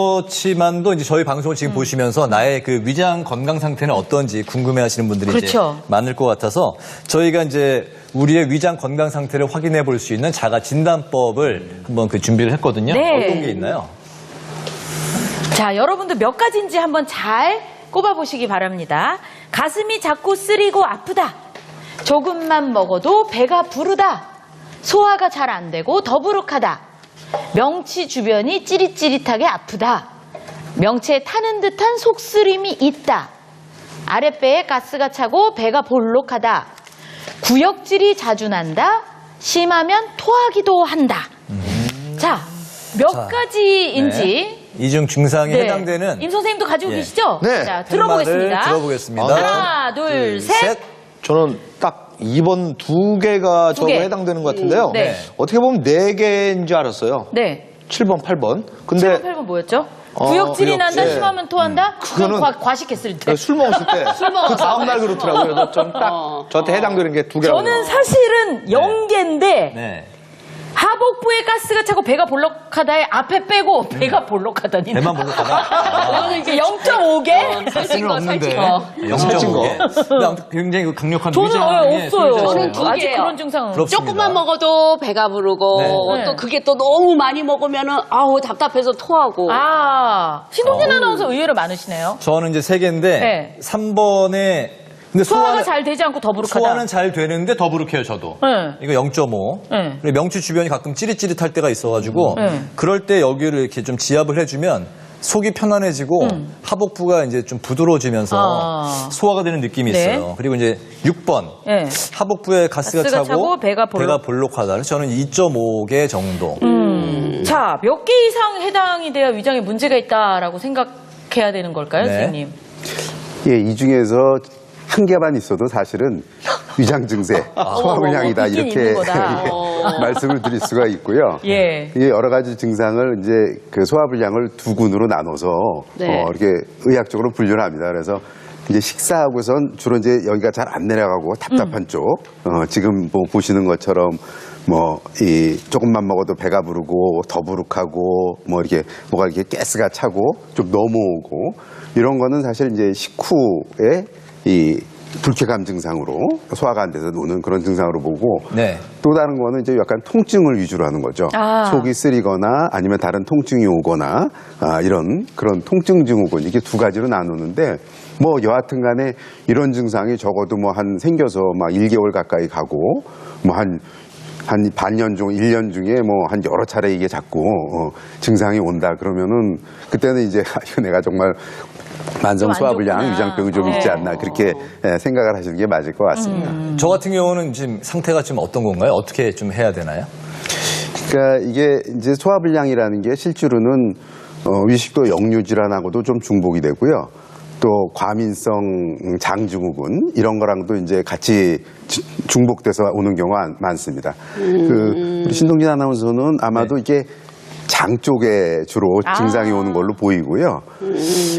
그렇지만도 이제 저희 방송을 지금 보시면서 나의 그 위장 건강 상태는 어떤지 궁금해하시는 분들이 그렇죠. 이제 많을 것 같아서 저희가 이제 우리의 위장 건강 상태를 확인해 볼 수 있는 자가 진단법을 한번 그 준비를 했거든요. 네. 어떤 게 있나요? 자, 여러분들 몇 가지인지 한번 잘 꼽아보시기 바랍니다. 가슴이 자꾸 쓰리고 아프다. 조금만 먹어도 배가 부르다. 소화가 잘 안 되고 더부룩하다. 명치 주변이 찌릿찌릿하게 아프다. 명치에 타는 듯한 속쓰림이 있다. 아랫배에 가스가 차고 배가 볼록하다. 구역질이 자주 난다. 심하면 토하기도 한다. 자, 몇 가지인지 이중 증상에 해당되는 임 선생님도 가지고 계시죠? 네. 자, 들어보겠습니다. 들어보겠습니다. 하나, 둘, 셋. 저는 딱 2번 두 개가 두 저거 개. 해당되는 것 같은데요. 네. 어떻게 보면 4개인 줄 알았어요. 네. 7번, 8번. 근데 7번, 8번 뭐였죠? 구역질이 난다, 구역질. 심하면 토한다? 그건 그거는 과식했을 때. 술 먹었을 때. 그 다음날 그렇더라고요. 그래서 전 딱 저한테 해당되는 게 2개라고. 저는 사실은 영계인데 네. 하복부에 가스가 차고 배가 볼록하다에 앞에 빼고 배가 볼록하다니. 배만 볼록하다. 저는 이게 0.5개? 가스는 없는데 살찐 거. 0.5개. 근데 아무튼 굉장히 강력한 저는 위장의 없어요. 소유자시네요. 저는 두 아직 개예요. 그런 증상은. 부럽습니다. 조금만 먹어도 배가 부르고 네. 또 그게 또 너무 많이 먹으면은 아우 답답해서 토하고. 아, 신동진 아나운서 의외로 많으시네요. 저는 이제 3개인데 네. 3번에 근데 소화가 잘 되지 않고 더부룩하다. 소화는 잘 되는데 더부룩해요, 저도. 네. 이거 0.5. 네. 그리고 명치 주변이 가끔 찌릿찌릿할 때가 있어가지고 네. 그럴 때 여기를 이렇게 좀 지압을 해주면 속이 편안해지고 하복부가 이제 좀 부드러워지면서 아. 소화가 되는 느낌이 네. 있어요. 그리고 이제 6번. 네. 하복부에 가스가 가스가 차고 차고 배가 볼록하다. 그래서 저는 2.5개 정도. 자, 몇 개 이상 해당이 돼야 위장에 문제가 있다라고 생각해야 되는 걸까요, 네. 선생님? 예, 이 중에서 한 개만 있어도 사실은 위장 증세, 소화불량이다 있긴 이렇게 있는 거다. 말씀을 드릴 수가 있고요. 예. 이게 여러 가지 증상을 이제 그 소화불량을 두 군으로 나눠서 네. 이렇게 의학적으로 분류를 합니다. 그래서 이제 식사하고선 주로 이제 여기가 잘 안 내려가고 답답한 쪽, 지금 뭐 보시는 것처럼 뭐 이 조금만 먹어도 배가 부르고 더부룩하고 뭐 이렇게 뭐가 이렇게 가스가 차고 좀 넘어오고 이런 거는 사실 이제 식후에 이 불쾌감 증상으로 소화가 안 돼서 노는 그런 증상으로 보고 네. 또 다른 거는 이제 약간 통증을 위주로 하는 거죠. 아. 속이 쓰리거나 아니면 다른 통증이 오거나 이런 그런 통증 증후군 이게 두 가지로 나누는데 뭐 여하튼 간에 이런 증상이 적어도 뭐 한 생겨서 막 1개월 가까이 가고 뭐 한 반년 중, 1년 중에 뭐 한 여러 차례 이게 자꾸 증상이 온다 그러면은 그때는 이제 이거 내가 정말 만성 안 소화불량, 좋구나. 위장병이 좀 있지 않나 그렇게 생각을 하시는 게 맞을 것 같습니다. 저 같은 경우는 지금 상태가 지금 어떤 건가요? 어떻게 좀 해야 되나요? 그러니까 이게 이제 소화불량이라는 게 실제로는 위식도 역류 질환하고도 좀 중복이 되고요. 또 과민성 장증후군 이런 거랑도 이제 같이 중복돼서 오는 경우가 많습니다. 그 우리 신동진 아나운서는 아마도 이게 장 쪽에 주로 증상이 오는 걸로 보이고요.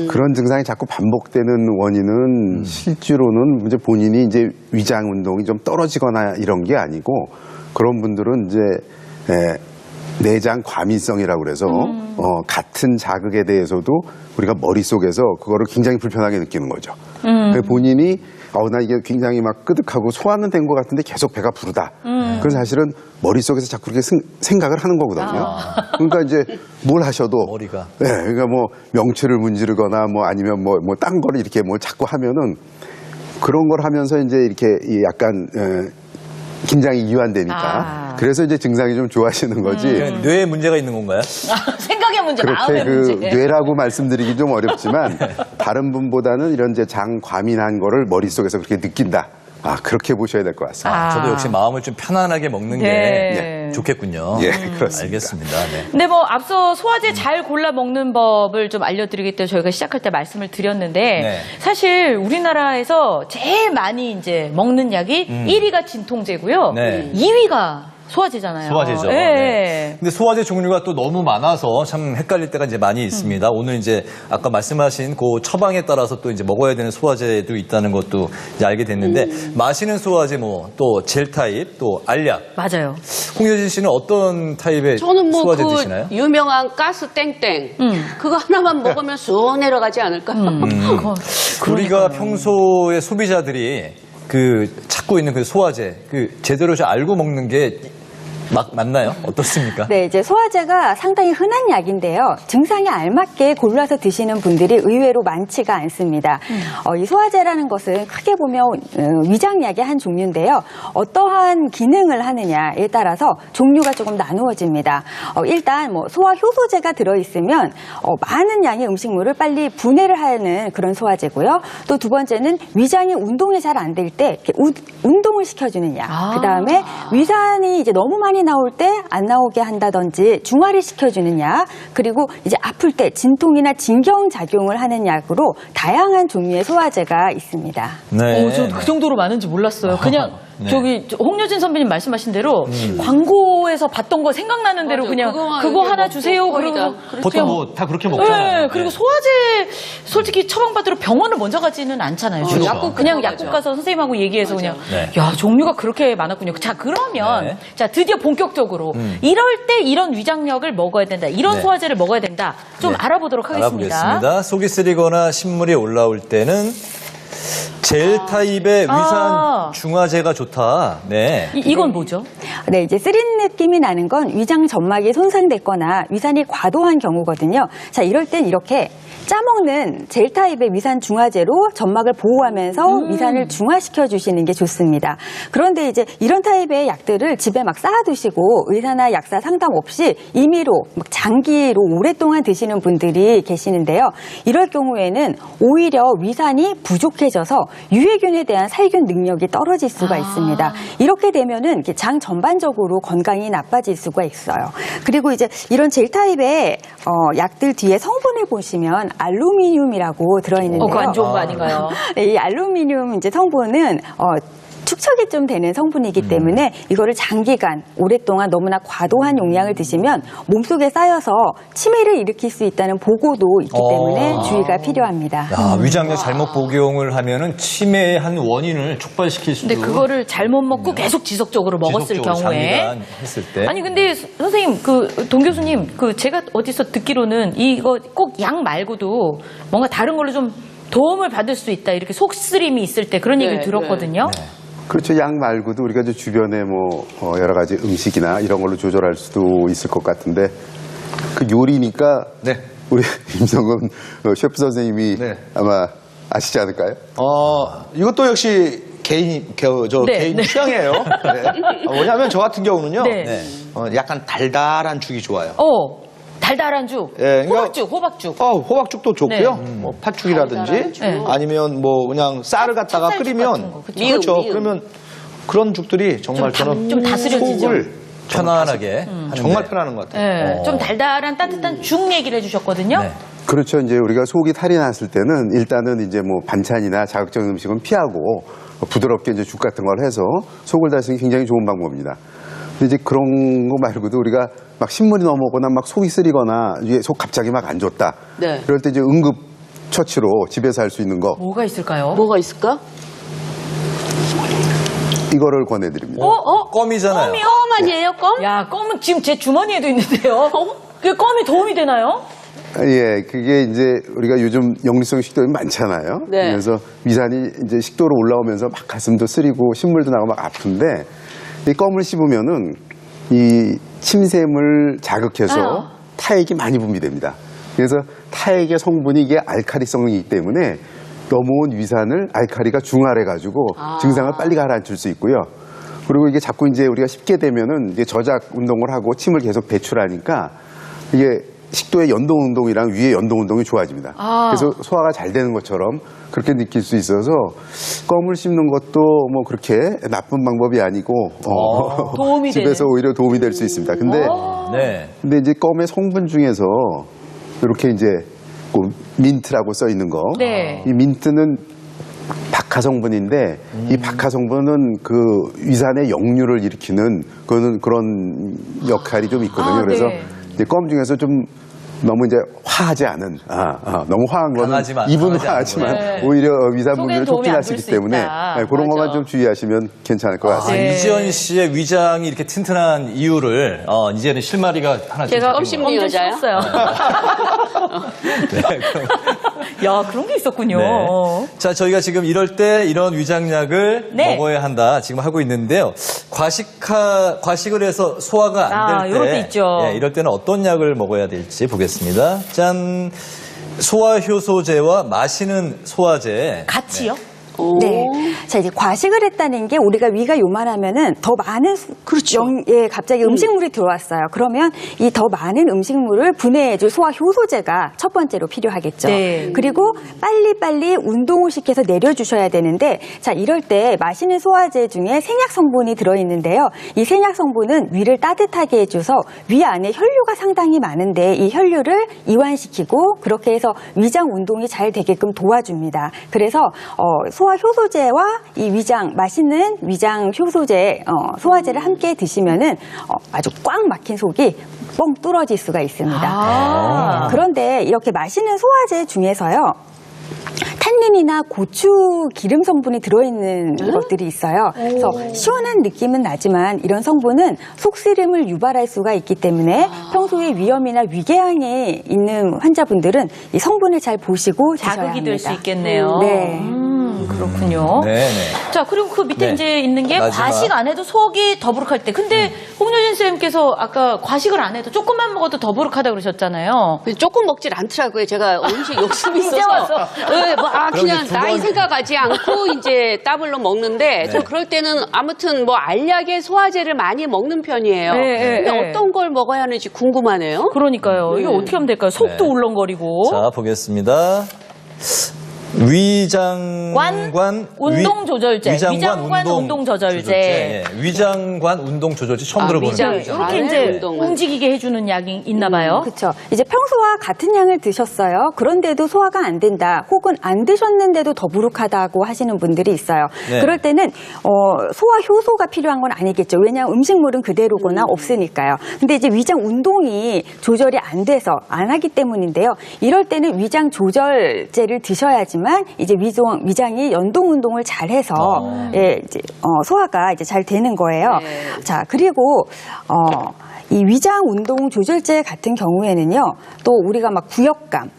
그런 증상이 자꾸 반복되는 원인은 실제로는 이제 본인이 이제 위장 운동이 좀 떨어지거나 이런 게 아니고 그런 분들은 이제 내장 과민성이라고 그래서 같은 자극에 대해서도 우리가 머릿속에서 그거를 굉장히 불편하게 느끼는 거죠. 본인이 나 이게 굉장히 막 끄덕하고 소화는 된 것 같은데 계속 배가 부르다. 그건 사실은 머릿속에서 자꾸 그렇게 생각을 하는 거거든요. 그러니까 이제 뭘 하셔도 머리가. 네, 그러니까 뭐 명치를 문지르거나 뭐 아니면 뭐 딴 거를 이렇게 뭘 자꾸 하면은 그런 걸 하면서 이제 이렇게 약간 긴장이 이완되니까 그래서 이제 증상이 좀 좋아지는 거지. 그냥 뇌에 문제가 있는 건가요? 생각의 문제, 그렇게 마음의 그 문제. 뇌라고 말씀드리기 좀 어렵지만 다른 분보다는 이런 이제 장 과민한 거를 머릿속에서 그렇게 느낀다. 그렇게 보셔야 될 것 같습니다. 저도 역시 마음을 좀 편안하게 먹는 네. 게 좋겠군요. 예, 그렇습니다. 알겠습니다. 네. 근데 뭐 앞서 소화제 잘 골라 먹는 법을 좀 알려드리기 때문에 저희가 시작할 때 말씀을 드렸는데 네. 사실 우리나라에서 제일 많이 이제 먹는 약이 1위가 진통제고요. 네. 2위가 소화제잖아요. 소화제죠. 예. 네. 근데 소화제 종류가 또 너무 많아서 참 헷갈릴 때가 이제 많이 있습니다. 오늘 이제 아까 말씀하신 그 처방에 따라서 또 이제 먹어야 되는 소화제도 있다는 것도 이제 알게 됐는데 마시는 소화제 뭐 또 젤 타입 또 알약. 맞아요. 홍여진 씨는 어떤 타입의 저는 뭐 소화제 그 드시나요? 유명한 가스 땡땡 그거 하나만 먹으면 쑥 내려가지 않을까요? 우리가 평소에 소비자들이 그 찾고 있는 그 소화제 그 제대로 좀 알고 먹는 게 맞나요? 어떻습니까? 네, 이제 소화제가 상당히 흔한 약인데요. 증상에 알맞게 골라서 드시는 분들이 의외로 많지가 않습니다. 이 소화제라는 것은 크게 보면 위장약의 한 종류인데요. 어떠한 기능을 하느냐에 따라서 종류가 조금 나누어집니다. 일단 뭐 소화 효소제가 들어있으면 많은 양의 음식물을 빨리 분해를 하는 그런 소화제고요. 또 두 번째는 위장이 운동이 잘 안 될 때 운동을 시켜주는 약. 그다음에 위산이 이제 너무 많이 나올 때 안 나오게 한다든지 중화를 시켜주는 약, 그리고 이제 아플 때 진통이나 진경작용을 하는 약으로 다양한 종류의 소화제가 있습니다. 네. 저 그 정도로 많은지 몰랐어요. 그냥 네. 저기 홍여진 선배님 말씀하신 대로 광고에서 봤던 거 생각나는 대로 맞아, 그냥 그거만 그거 이렇게 하나 먹고 주세요. 버리자. 그러고 보통 뭐 다 그렇게 먹잖아요. 네, 그리고 소화제 솔직히 처방받으러 병원을 먼저 가지는 않잖아요. 주로. 약국 그냥 가죠. 약국 가서 선생님하고 얘기해서 맞아. 그냥 네. 야 종류가 그렇게 많았군요. 자 그러면 네. 자 드디어 본격적으로 이럴 때 이런 위장약을 먹어야 된다. 이런 네. 소화제를 먹어야 된다. 좀 네. 알아보도록 하겠습니다. 알아보겠습니다. 속이 쓰리거나 신물이 올라올 때는 젤 타입의 위산 중화제가 좋다. 네. 이건 뭐죠? 네, 이제 쓰린 느낌이 나는 건 위장 점막이 손상됐거나 위산이 과도한 경우거든요. 자, 이럴 땐 이렇게 짜먹는 젤 타입의 위산 중화제로 점막을 보호하면서 위산을 중화시켜 주시는 게 좋습니다. 그런데 이제 이런 타입의 약들을 집에 막 쌓아두시고 의사나 약사 상담 없이 임의로 막 장기로 오랫동안 드시는 분들이 계시는데요. 이럴 경우에는 오히려 위산이 부족해져서 유해균에 대한 살균 능력이 떨어질 수가 있습니다. 이렇게 되면은 장 전반적으로 건강이 나빠질 수가 있어요. 그리고 이제 이런 젤 타입의 약들 뒤에 성분을 보시면 알루미늄이라고 들어있는데요. 그거 안 좋은 거 아닌가요? 네, 이 알루미늄 이제 성분은 축적이 좀 되는 성분이기 때문에 이거를 장기간 오랫동안 너무나 과도한 용량을 드시면 몸속에 쌓여서 치매를 일으킬 수 있다는 보고도 있기 때문에 주의가 필요합니다. 야, 위장약 잘못 복용을 하면은 치매의 한 원인을 촉발시킬 수도. 근데 그거를 잘못 먹고 계속 지속적으로 먹었을 지속적으로 경우에 장기간 했을 때. 아니 근데 선생님 동 교수님 제가 어디서 듣기로는 이거 꼭 약 말고도 뭔가 다른 걸로 좀 도움을 받을 수 있다 이렇게 속쓰림이 있을 때 그런 얘기를 들었거든요. 네. 그렇죠. 약 말고도 우리가 이제 주변에 뭐 여러 가지 음식이나 이런 걸로 조절할 수도 있을 것 같은데 그 요리니까 네. 우리 임성근 셰프 선생님이 네. 아마 아시지 않을까요? 이것도 역시 개인 네. 취향이에요. 네. 왜냐하면 저 같은 경우는요. 네. 약간 달달한 죽이 좋아요. 달달한 죽, 예, 그러니까- 호박죽. 호박죽도 좋고요. 네. 뭐 팥죽이라든지 달달한 죽. 네. 아니면 뭐 그냥 쌀을 갖다가 찹쌀죽 끓이면 같은 거, 그쵸? 그렇죠. 미음. 그러면 그런 죽들이 정말 저는 좀 다스려지죠. 속을 편안하게 정말 하는데. 편안한 것 같아요. 네, 좀 달달한 따뜻한 죽 얘기를 해주셨거든요. 네. 그렇죠. 이제 우리가 속이 탈이 났을 때는 일단은 이제 뭐 반찬이나 자극적인 음식은 피하고 부드럽게 이제 죽 같은 걸 해서 속을 다스리는 게 굉장히 좋은 방법입니다. 근데 이제 그런 거 말고도 우리가 막 신물이 넘어오거나 막 속이 쓰리거나 이게 속 갑자기 막 안 좋다. 네. 그럴 때 이제 응급 처치로 집에서 할 수 있는 거 뭐가 있을까요? 뭐가 있을까? 이거를 권해드립니다. 껌이잖아요. 껌 아니에요? 껌? 야, 껌은 지금 제 주머니에도 있는데요. 그 껌이 도움이 되나요? 예, 그게 이제 우리가 요즘 역류성 식도염이 많잖아요. 네. 그래서 위산이 이제 식도로 올라오면서 막 가슴도 쓰리고 신물도 나고 막 아픈데 이 껌을 씹으면은 이 침샘을 자극해서 타액이 많이 분비됩니다. 그래서 타액의 성분이 이게 알카리성이기 때문에 넘어온 위산을 알카리가 중화해가지고 증상을 빨리 가라앉힐 수 있고요. 그리고 이게 자꾸 이제 우리가 씹게 되면은 이게 저작 운동을 하고 침을 계속 배출하니까 이게 식도의 연동 운동이랑 위의 연동 운동이 좋아집니다. 그래서 소화가 잘 되는 것처럼 그렇게 느낄 수 있어서 껌을 씹는 것도 뭐 그렇게 나쁜 방법이 아니고 도움이 집에서 되는. 오히려 도움이 될 수 있습니다. 네. 근데 이제 껌의 성분 중에서 이렇게 이제 그 민트라고 써 있는 거. 네. 이 민트는 박하 성분인데 이 박하 성분은 그 위산의 역류를 일으키는 그런 역할이 좀 있거든요. 그래서 네. 이제 껌 중에서 좀 너무 이제 화하지 않은, 너무 화한 거는 강하지만, 입은 강하지 않은 화하지만 거예요. 오히려 속엔 위산분들을 도움이 안 촉진하시기 줄 수 때문에 있다. 그런 맞아. 것만 좀 주의하시면 괜찮을 것 같습니다. 네. 이지연 씨의 위장이 이렇게 튼튼한 이유를 이제는 실마리가 하나 제가 좀 껌 잡힌 것 여자요? 씹었어요. 네, 그럼- 야, 그런 게 있었군요. 네. 자, 저희가 지금 이럴 때 이런 위장약을 네. 먹어야 한다 지금 하고 있는데요. 과식을 해서 소화가 안 될 때, 이럴 때 있죠. 예, 이럴 때는 어떤 약을 먹어야 될지 보겠습니다. 짠, 소화효소제와 마시는 소화제. 같이요? 네. 자, 이제 과식을 했다는 게 우리가 위가 요만하면은 더 많은 그렇죠. 갑자기 음식물이 들어왔어요. 그러면 이 더 많은 음식물을 분해해줄 소화 효소제가 첫 번째로 필요하겠죠. 네. 그리고 빨리빨리 운동을 시켜서 내려주셔야 되는데, 자, 이럴 때 마시는 소화제 중에 생약 성분이 들어있는데요. 이 생약 성분은 위를 따뜻하게 해줘서 위 안에 혈류가 상당히 많은데 이 혈류를 이완시키고 그렇게 해서 위장 운동이 잘 되게끔 도와줍니다. 그래서 소화 효소제와 이 맛있는 위장 효소제, 소화제를 함께 드시면은 아주 꽉 막힌 속이 뻥 뚫어질 수가 있습니다. 그런데 이렇게 마시는 소화제 중에서요. 탄닌이나 고추 기름 성분이 들어있는 것들이 있어요. 그래서 시원한 느낌은 나지만 이런 성분은 속쓰림을 유발할 수가 있기 때문에 평소에 위염이나 위궤양이 있는 환자분들은 이 성분을 잘 보시고 드셔야 자극이 합니다. 될 수 있겠네요. 네. 그렇군요. 네네. 자, 그리고 그 밑에 네. 이제 있는 게 마지막. 과식 안 해도 속이 더부룩할 때. 근데 홍여진 쌤께서 아까 과식을 안 해도 조금만 먹어도 더부룩하다 그러셨잖아요. 조금 먹질 않더라고요. 제가 음식 욕심이 이제 있어서. 와서. 네, 그럼 그냥 이제 두 나이 번- 생각하지 않고 이제 따블로 먹는데 저 그럴 때는 아무튼 뭐 알약의 소화제를 많이 먹는 편이에요. 네, 근데 네. 어떤 걸 먹어야 하는지 궁금하네요. 그러니까요. 이게 어떻게 하면 될까요? 속도 네. 울렁거리고. 자, 보겠습니다. 위장관 운동 조절제. 위장관 운동 조절제. 예, 위장관 운동 조절제 처음 들어보는 위장. 거죠. 이렇게 네, 이제 운동은. 움직이게 해주는 약이 있나 봐요. 그렇죠. 이제 평소와 같은 양을 드셨어요. 그런데도 소화가 안 된다. 혹은 안 드셨는데도 더부룩하다고 하시는 분들이 있어요. 네. 그럴 때는 소화 효소가 필요한 건 아니겠죠. 왜냐하면 음식물은 그대로거나 없으니까요. 근데 이제 위장 운동이 조절이 안 돼서 안 하기 때문인데요. 이럴 때는 위장 조절제를 드셔야지만 이제 위장이 연동 운동을 잘 해서 예, 이제 소화가 이제 잘 되는 거예요. 네. 자, 그리고 이 위장 운동 조절제 같은 경우에는요, 또 우리가 막 구역감,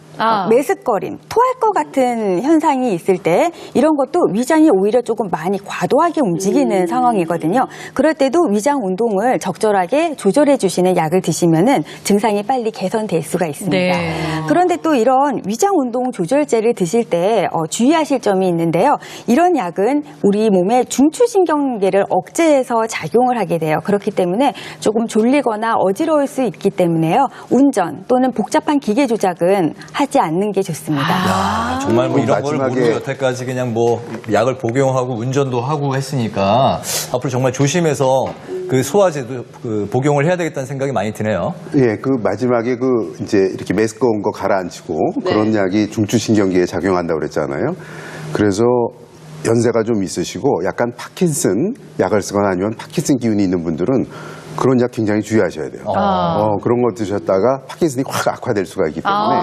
메스꺼림, 토할 것 같은 현상이 있을 때 이런 것도 위장이 오히려 조금 많이 과도하게 움직이는 상황이거든요. 그럴 때도 위장 운동을 적절하게 조절해 주시는 약을 드시면은 증상이 빨리 개선될 수가 있습니다. 네. 그런데 또 이런 위장 운동 조절제를 드실 때 주의하실 점이 있는데요. 이런 약은 우리 몸의 중추신경계를 억제해서 작용을 하게 돼요. 그렇기 때문에 조금 졸리거나 어지러울 수 있기 때문에요. 운전 또는 복잡한 기계 조작은 하지 않는 게 좋습니다. 야, 정말 뭐 이런 걸 마지막에- 모르고 여태까지 그냥 뭐 약을 복용하고 운전도 하고 했으니까 앞으로 정말 조심해서 그 소화제도 그 복용을 해야 되겠다는 생각이 많이 드네요. 예, 그 마지막에 이제 이렇게 메스꺼운 거 가라앉히고 그런 약이 중추신경계에 작용한다고 그랬잖아요. 그래서 연세가 좀 있으시고 약간 파킨슨 약을 쓰거나 아니면 파킨슨 기운이 있는 분들은 그런 약 굉장히 주의하셔야 돼요. 그런 거 드셨다가 파킨슨이 확 악화될 수가 있기 때문에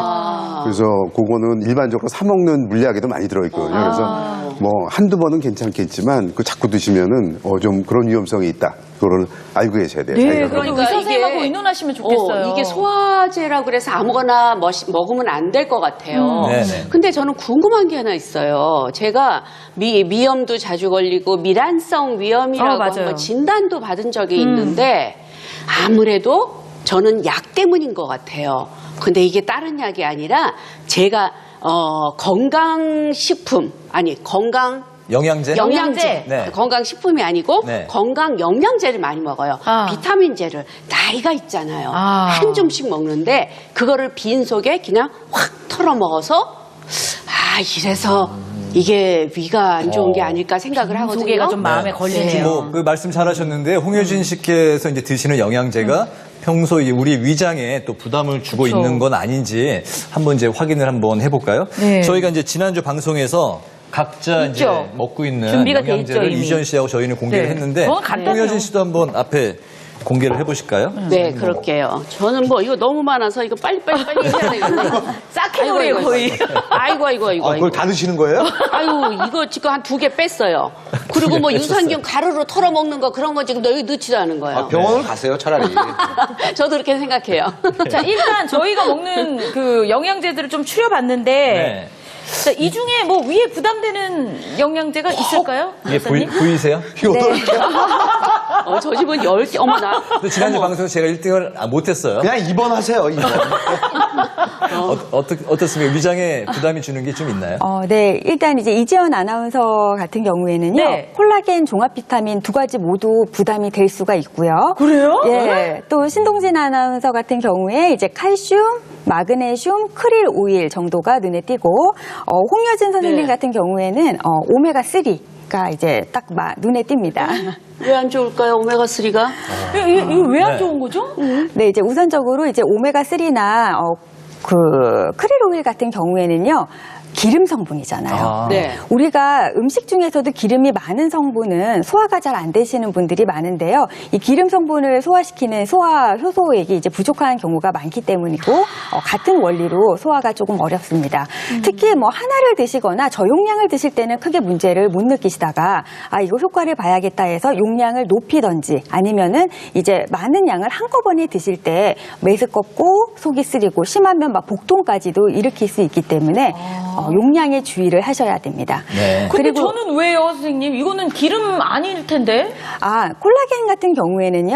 그래서 그거는 일반적으로 사 먹는 물약에도 많이 들어있거든요. 그래서 뭐 한두 번은 괜찮겠지만 그 자꾸 드시면은 좀 그런 위험성이 있다. 그거를 알고 계셔야 돼요. 네, 자기가 그러니까 그러니까 의사 선생님하고 이게- 의논하시면 좋겠어요. 이게 소화제라고 그래서 아무거나 먹으면 안 될 것 같아요. 네네. 근데 저는 궁금한 게 하나 있어요. 제가 미염도 자주 걸리고 미란성 위염이라고 맞아요. 한번 진단도 받은 적이 있는데 아무래도 저는 약 때문인 것 같아요. 근데 이게 다른 약이 아니라 제가 건강식품 영양제? 영양제. 네. 건강식품이 아니고 네. 건강 영양제를 많이 먹어요. 비타민제를 나이가 있잖아요. 한 줌씩 먹는데 그거를 빈 속에 그냥 확 털어 먹어서 이래서 이게 위가 안 좋은 게 아닐까 생각을 하거든요. 소개가 좀 마음에 걸리네요. 뭐 그 말씀 잘하셨는데 홍효진 씨께서 이제 드시는 영양제가 평소 우리 위장에 또 부담을 주고 그쵸. 있는 건 아닌지 한번 이제 확인을 한번 해볼까요? 네. 저희가 이제 지난주 방송에서 각자 있죠. 이제 먹고 있는 준비가 돼 영양제를 있죠, 이미. 유지연 씨하고 저희는 공개를 네. 했는데 저는 간단해요. 홍여진 씨도 한번 앞에 공개를 해보실까요? 네, 그럴게요. 저는 뭐 이거 너무 많아서 이거 빨리 해야 되겠네. 싹해버려요, 거의. 아이고. 그걸 다 드시는 거예요? 아유, 이거 지금 한 2개 뺐어요. 그리고 뭐 유산균 가루로 털어 먹는 거 그런 거 지금 너희 넣지도 않은 거예요. 병원을 가세요, 차라리. 저도 그렇게 생각해요. 자, 일단 저희가 먹는 그 영양제들을 좀 추려봤는데, 네. 자, 이 중에 뭐 위에 부담되는 영양제가 있을까요? 이게 박사님? 보이세요? 저 집은 10개, 어머, 나. 근데 지난주 방송에서 제가 1등을 못했어요. 그냥 입원하세요, 입원. 어떻습니까? 위장에 부담이 주는 게 좀 있나요? 네, 일단 이제 이지연 아나운서 같은 경우에는요, 네. 콜라겐, 종합 비타민 두 가지 모두 부담이 될 수가 있고요. 그래요? 예, 또 신동진 아나운서 같은 경우에 이제 칼슘, 마그네슘, 크릴 오일 정도가 눈에 띄고, 홍여진 선생님 네. 같은 경우에는 오메가 3가 이제 딱 눈에 띕니다. 왜 안 좋을까요, 오메가3가? 이거 왜 안 네. 좋은 거죠? 네, 이제 우선적으로 이제 오메가 3나 크릴 오일 같은 경우에는요. 기름 성분이잖아요. 아. 네. 우리가 음식 중에서도 기름이 많은 성분은 소화가 잘 안 되시는 분들이 많은데요. 이 기름 성분을 소화시키는 소화 효소액이 이제 부족한 경우가 많기 때문이고 같은 원리로 소화가 조금 어렵습니다. 특히 뭐 하나를 드시거나 저용량을 드실 때는 크게 문제를 못 느끼시다가 이거 효과를 봐야겠다 해서 용량을 높이던지 아니면은 이제 많은 양을 한꺼번에 드실 때 메스껍고 속이 쓰리고 심하면 막 복통까지도 일으킬 수 있기 때문에 용량에 주의를 하셔야 됩니다. 네. 근데 그리고 저는 왜요, 선생님? 이거는 기름 아닐 텐데? 콜라겐 같은 경우에는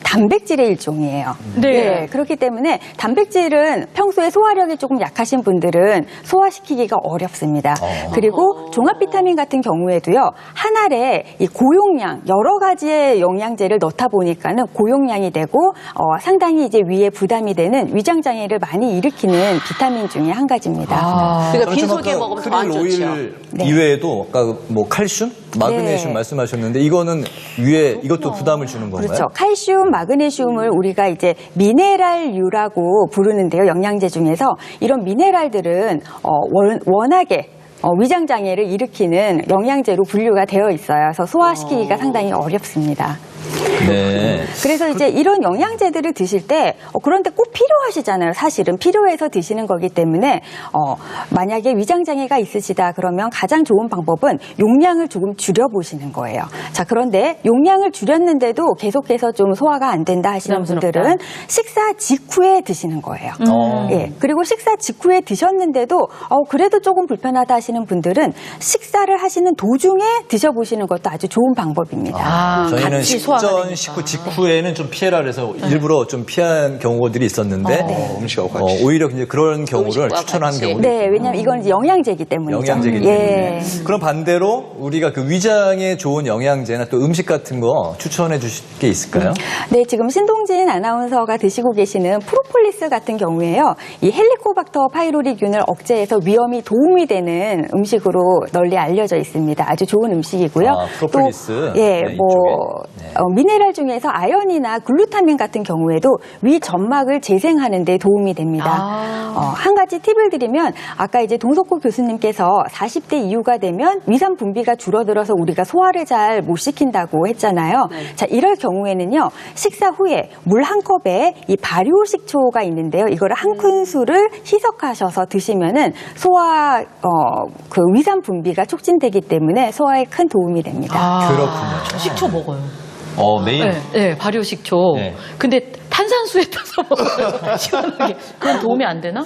단백질의 일종이에요. 네. 그렇기 때문에 단백질은 평소에 소화력이 조금 약하신 분들은 소화시키기가 어렵습니다. 그리고 종합 비타민 같은 경우에도요, 한 알에 이 고용량, 여러 가지의 영양제를 넣다 보니까는 고용량이 되고, 상당히 이제 위에 부담이 되는 위장장애를 많이 일으키는 비타민 중에 한 가지입니다. 그러니까 저는 좀 빈속에 아까 먹으면 더 안 크릴 좋죠. 오일 네. 이외에도 아까 뭐 칼슘, 마그네슘 네. 말씀하셨는데 이거는 위에 이것도 부담을 주는 건가요? 그렇죠. 칼슘, 마그네슘을 우리가 이제 미네랄유라고 부르는데요. 영양제 중에서 이런 미네랄들은 워낙에 위장 장애를 일으키는 영양제로 분류가 되어 있어요. 그래서 소화시키기가 상당히 어렵습니다. 네. 그래서 이제 이런 영양제들을 드실 때 그런데 꼭 필요하시잖아요. 사실은 필요해서 드시는 거기 때문에 만약에 위장 장애가 있으시다 그러면 가장 좋은 방법은 용량을 조금 줄여보시는 거예요. 자, 그런데 용량을 줄였는데도 계속해서 좀 소화가 안 된다 하시는 부담스럽다. 분들은 식사 직후에 드시는 거예요. 예. 그리고 식사 직후에 드셨는데도 그래도 조금 불편하다 하시는 분들은 식사를 하시는 도중에 드셔보시는 것도 아주 좋은 방법입니다. 저희는 같이 소화가 식전 되니까. 식후 직후에는 좀 피해라 그래서 일부러 좀 피한 경우들이 있었는데 음식하고 같이. 오히려 이제 그런 경우를 음식과 추천하는 같이. 경우도 네, 왜냐하면 이건 이제 영양제이기 때문이죠. 영양제이기 때문에. 그럼 반대로 우리가 그 위장에 좋은 영양제나 또 음식 같은 거 추천해 주실 게 있을까요? 네, 지금 신동진 아나운서가 드시고 계시는 프로폴리스 같은 경우에요. 이 헬리코박터 파이로리균을 억제해서 위험이 도움이 되는 음식으로 널리 알려져 있습니다. 아주 좋은 음식이고요. 프로폴리스. 또, 예, 네, 뭐 이쪽에. 네. 미네랄 중에서 아연이나 글루타민 같은 경우에도 위 점막을 재생하는 데 도움이 됩니다. 한 가지 팁을 드리면 아까 이제 동석호 교수님께서 40대 이후가 되면 위산 분비가 줄어들어서 우리가 소화를 잘 못 시킨다고 했잖아요. 자, 이럴 경우에는요. 식사 후에 물 한 컵에 이 발효식초가 있는데요. 이거를 한 큰술을 희석하셔서 드시면은 소화 그 위산 분비가 촉진되기 때문에 소화에 큰 도움이 됩니다. 그렇군요. 식초 먹어요. 매일. 네, 발효식초. 네. 근데 탄산수에 타서 먹어요. 시원하게. 그럼 도움이 안 되나?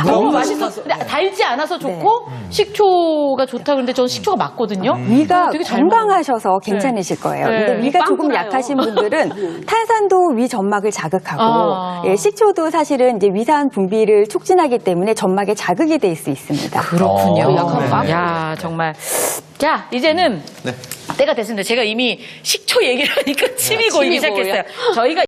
너무 맛있어. 근데 달지 않아서 좋고 식초가 좋다 그러는데 저는 식초가 맞거든요. 위가 되게 잘 건강하셔서 괜찮으실 거예요. 네. 근데 위가 조금 빵꾸나요. 약하신 분들은 탄산도 위 점막을 자극하고 아. 예, 식초도 사실은 이제 위산 분비를 촉진하기 때문에 점막에 자극이 될 수 있습니다. 그렇군요. 약한 빵. 야, 정말. 자, 이제는 때가 됐습니다. 제가 이미 식초 얘기를 하니까 침이 고이기 침이 고여요. 시작했어요. 저희가